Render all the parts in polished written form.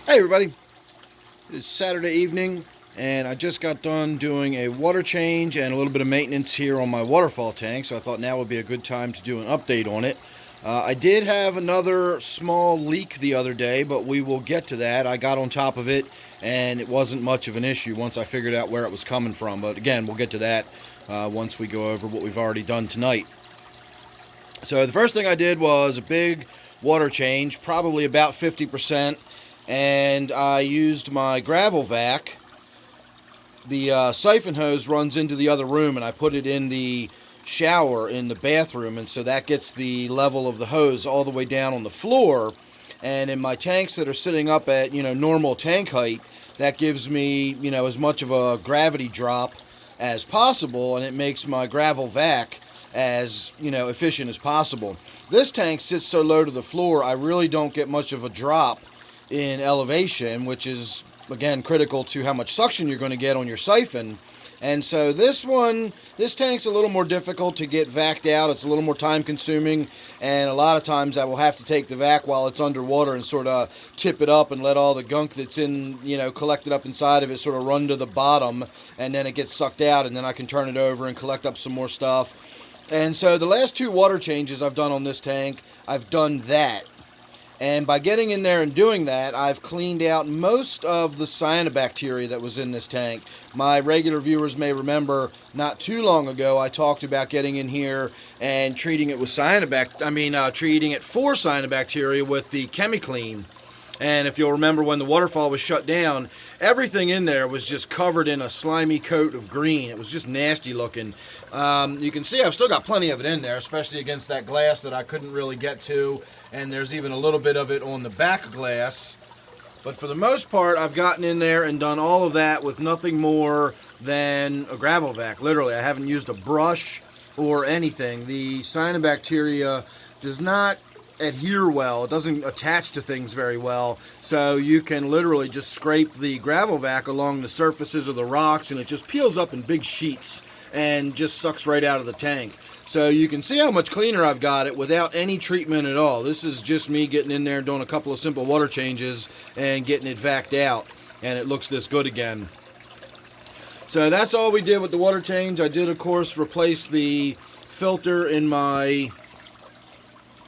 Hey everybody, it's Saturday evening and I just got done doing a water change and a little bit of maintenance here on my waterfall tank, so I thought now would be a good time to do an update on it. I did have another small leak the other day, but we will get to that. I got on top of it and it wasn't much of an issue once I figured out where it was coming from, but again, we'll get to that once we go over what we've already done tonight. So the first thing I did was a big water change, probably about 50%. And I used my gravel vac. The siphon hose runs into the other room, and I put it in the shower in the bathroom, and so that gets the level of the hose all the way down on the floor. And in my tanks that are sitting up at normal tank height, that gives me as much of a gravity drop as possible, and it makes my gravel vac as efficient as possible. This tank sits so low to the floor, I really don't get much of a drop in elevation, which is again critical to how much suction you're going to get on your siphon. And so this tank's a little more difficult to get vacked out. It's a little more time consuming, and a lot of times I will have to take the vac while it's underwater and sort of tip it up and let all the gunk that's in collected up inside of it sort of run to the bottom, and then it gets sucked out, and then I can turn it over and collect up some more stuff. And so the last two water changes I've done on this tank, I've done that. And by getting in there and doing that, I've cleaned out most of the cyanobacteria that was in this tank. My regular viewers may remember not too long ago I talked about getting in here and treating it with treating it for cyanobacteria with the ChemiClean. And if you'll remember, when the waterfall was shut down, everything in there was just covered in a slimy coat of green. It was just nasty looking. You can see I've still got plenty of it in there, especially against that glass that I couldn't really get to. And there's even a little bit of it on the back glass. But for the most part, I've gotten in there and done all of that with nothing more than a gravel vac. Literally, I haven't used a brush or anything. The cyanobacteria does not adhere well. It doesn't attach to things very well. So you can literally just scrape the gravel vac along the surfaces of the rocks, and it just peels up in big sheets and just sucks right out of the tank. So you can see how much cleaner I've got it without any treatment at all. This is just me getting in there and doing a couple of simple water changes and getting it vacked out, and it looks this good again. So that's all we did with the water change. I did, of course, replace the filter in my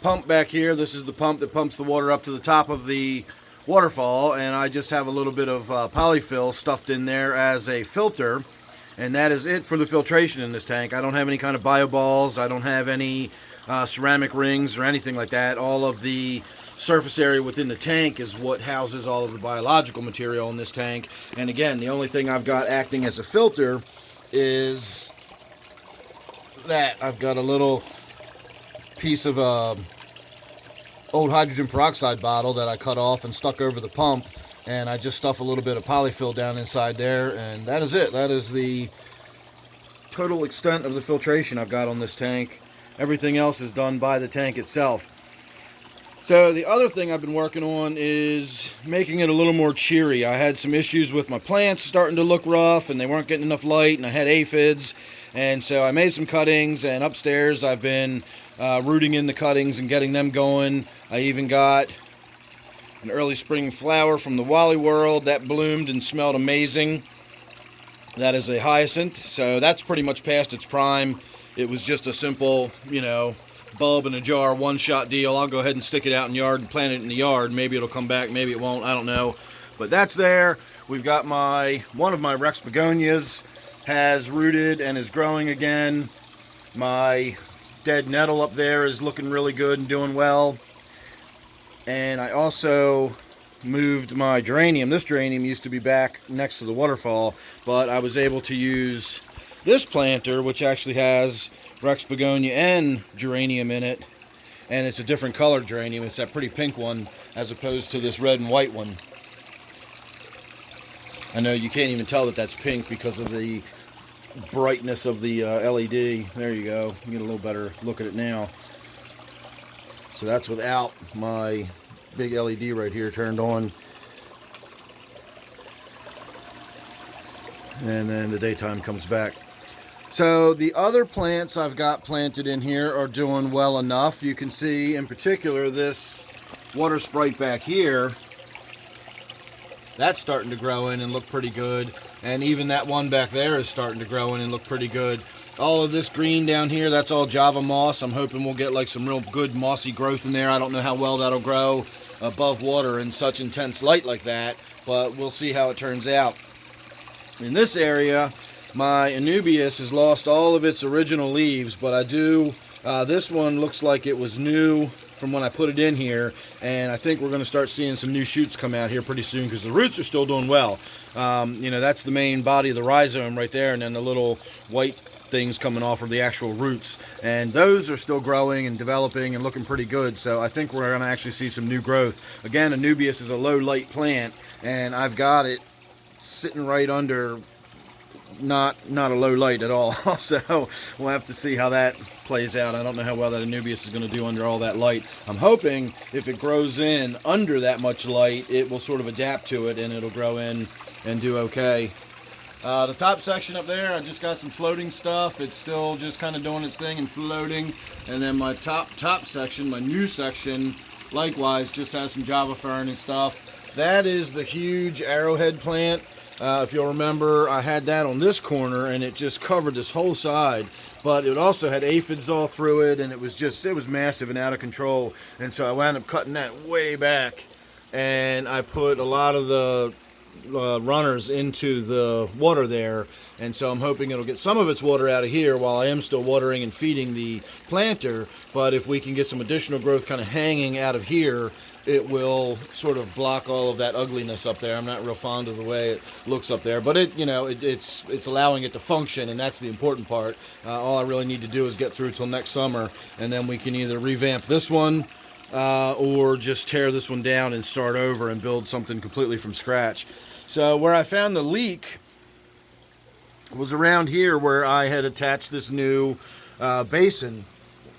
pump back here. This is the pump that pumps the water up to the top of the waterfall, and I just have a little bit of polyfill stuffed in there as a filter. And that is it for the filtration in this tank. I don't have any kind of bio balls. I don't have any ceramic rings or anything like that. All of the surface area within the tank is what houses all of the biological material in this tank. And again, the only thing I've got acting as a filter is that I've got a little piece of old hydrogen peroxide bottle that I cut off and stuck over the pump. And I just stuff a little bit of polyfill down inside there, and that is it. That is the total extent of the filtration I've got on this tank. Everything else is done by the tank itself. So the other thing I've been working on is making it a little more cheery. I had some issues with my plants starting to look rough, and they weren't getting enough light, and I had aphids. And so I made some cuttings, and upstairs I've been rooting in the cuttings and getting them going. I even got an early spring flower from the Wally World that bloomed and smelled amazing. That is a hyacinth, so that's pretty much past its prime. It was just a simple, bulb in a jar, one-shot deal. I'll go ahead and stick it out in the yard and plant it in the yard. Maybe it'll come back, maybe it won't, I don't know. But that's there. We've got one of my Rex begonias has rooted and is growing again. My dead nettle up there is looking really good and doing well. And I also moved my geranium. This geranium used to be back next to the waterfall, but I was able to use this planter, which actually has Rex begonia and geranium in it, and it's a different color geranium. It's that pretty pink one as opposed to this red and white one. I know you can't even tell that that's pink because of the brightness of the LED. There you go. You get a little better look at it now. So that's without my big LED right here turned on. And then the daytime comes back. So the other plants I've got planted in here are doing well enough. You can see in particular this water sprite back here That's starting to grow in and look pretty good. And even that one back there is starting to grow in and look pretty good. All of this green down here, that's all Java moss. I'm hoping we'll get like some real good mossy growth in there. I don't know how well that'll grow above water in such intense light like that, but we'll see how it turns out. In this area, my Anubias has lost all of its original leaves, but I do, this one looks like it was new from when I put it in here, and I think we're going to start seeing some new shoots come out here pretty soon because the roots are still doing well. You know, that's the main body of the rhizome right there, and then the little white things coming off of the actual roots, and those are still growing and developing and looking pretty good. So I think we're going to actually see some new growth. Again, Anubias is a low light plant, and I've got it sitting right under not a low light at all. So we'll have to see how that plays out. I don't know how well that Anubias is going to do under all that light. I'm hoping if it grows in under that much light, it will sort of adapt to it and it'll grow in and do okay. The top section up there, I just got some floating stuff. It's still just kind of doing its thing and floating. And then my top section, my new section, likewise just has some Java fern and stuff. That is the huge arrowhead plant. If you'll remember, I had that on this corner and it just covered this whole side. But it also had aphids all through it, and it was massive and out of control. And so I wound up cutting that way back, and I put a lot of the runners into the water there, and so I'm hoping it'll get some of its water out of here while I am still watering and feeding the planter. But if we can get some additional growth kind of hanging out of here, it will sort of block all of that ugliness up there. I'm not real fond of the way it looks up there, but it's allowing it to function, and that's the important part. All I really need to do is get through till next summer, and then we can either revamp this one or just tear this one down and start over and build something completely from scratch. So where I found the leak was around here where I had attached this new basin.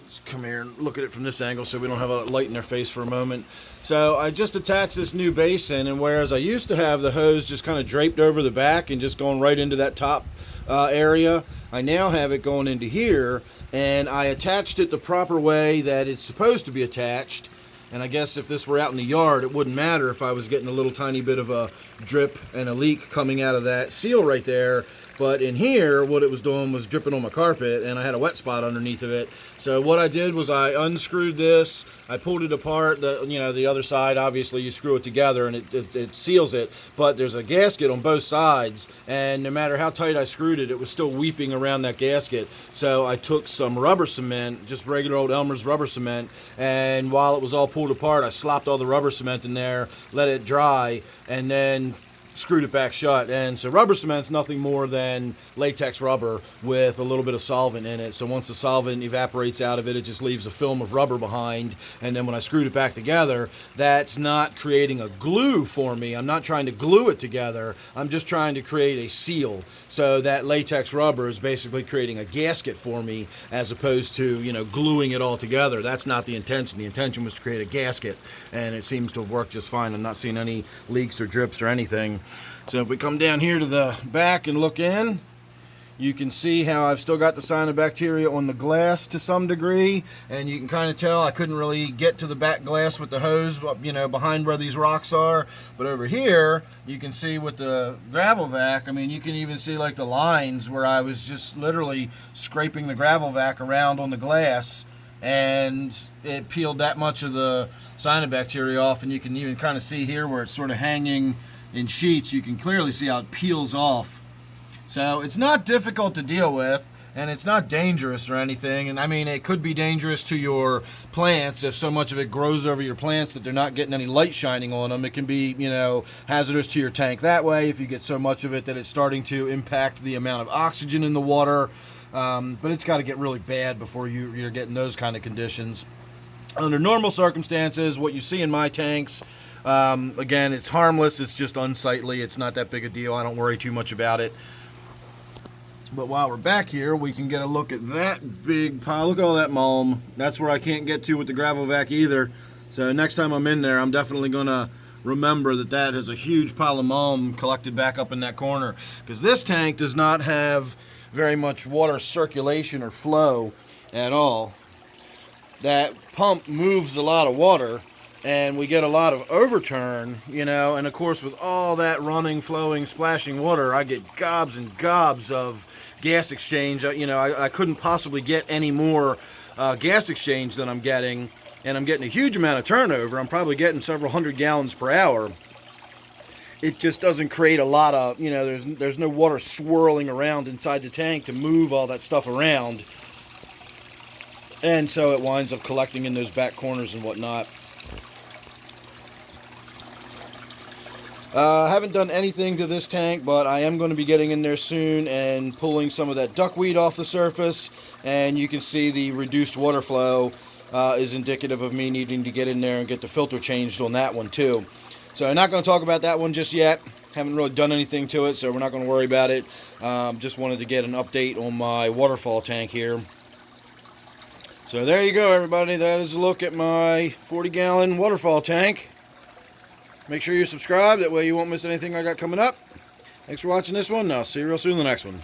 Let's come here and look at it from this angle so we don't have a light in their face for a moment. So I just attached this new basin, and whereas I used to have the hose just kind of draped over the back and just going right into that top area, I now have it going into here, and I attached it the proper way that it's supposed to be attached. And I guess if this were out in the yard, it wouldn't matter if I was getting a little tiny bit of a drip and a leak coming out of that seal right there. But in here, what it was doing was dripping on my carpet, and I had a wet spot underneath of it. So what I did was I unscrewed this, I pulled it apart. The other side, obviously, you screw it together and it seals it. But there's a gasket on both sides, and no matter how tight I screwed it, it was still weeping around that gasket. So I took some rubber cement, just regular old Elmer's rubber cement, and while it was all pulled apart, I slopped all the rubber cement in there, let it dry, and then screwed it back shut. And so rubber cement's nothing more than latex rubber with a little bit of solvent in it. So once the solvent evaporates out of it, it just leaves a film of rubber behind. And then when I screwed it back together, that's not creating a glue for me. I'm not trying to glue it together. I'm just trying to create a seal. So that latex rubber is basically creating a gasket for me as opposed to, gluing it all together. That's not the intention. The intention was to create a gasket, and it seems to have worked just fine. I'm not seeing any leaks or drips or anything. So if we come down here to the back and look in, you can see how I've still got the cyanobacteria on the glass to some degree, and you can kind of tell I couldn't really get to the back glass with the hose, behind where these rocks are. But over here, you can see with the gravel vac, you can even see like the lines where I was just literally scraping the gravel vac around on the glass, and it peeled that much of the cyanobacteria off. And you can even kind of see here where it's sort of hanging in sheets. You can clearly see how it peels off. So it's not difficult to deal with, and it's not dangerous or anything. And it could be dangerous to your plants if so much of it grows over your plants that they're not getting any light shining on them. It can be, hazardous to your tank that way if you get so much of it that it's starting to impact the amount of oxygen in the water. But it's got to get really bad before you're getting those kind of conditions. Under normal circumstances, what you see in my tanks, again, it's harmless. It's just unsightly. It's not that big a deal. I don't worry too much about it. But while we're back here, we can get a look at that big pile. Look at all that mulm. That's where I can't get to with the gravel vac either. So next time I'm in there, I'm definitely going to remember that has a huge pile of mulm collected back up in that corner. Because this tank does not have very much water circulation or flow at all. That pump moves a lot of water, and we get a lot of overturn, you know, and of course with all that running, flowing, splashing water, I get gobs and gobs of gas exchange. You know, I couldn't possibly get any more gas exchange than I'm getting, and I'm getting a huge amount of turnover. I'm probably getting several hundred gallons per hour. It just doesn't create a lot of, you know, there's no water swirling around inside the tank to move all that stuff around, and so it winds up collecting in those back corners and whatnot. I haven't done anything to this tank, but I am going to be getting in there soon and pulling some of that duckweed off the surface, and you can see the reduced water flow is indicative of me needing to get in there and get the filter changed on that one too. So I'm not going to talk about that one just yet. Haven't really done anything to it, so we're not going to worry about it. Just wanted to get an update on my waterfall tank here. So there you go, everybody. That is a look at my 40-gallon waterfall tank. Make sure you subscribe, that way you won't miss anything I got coming up. Thanks for watching this one, and I'll see you real soon in the next one.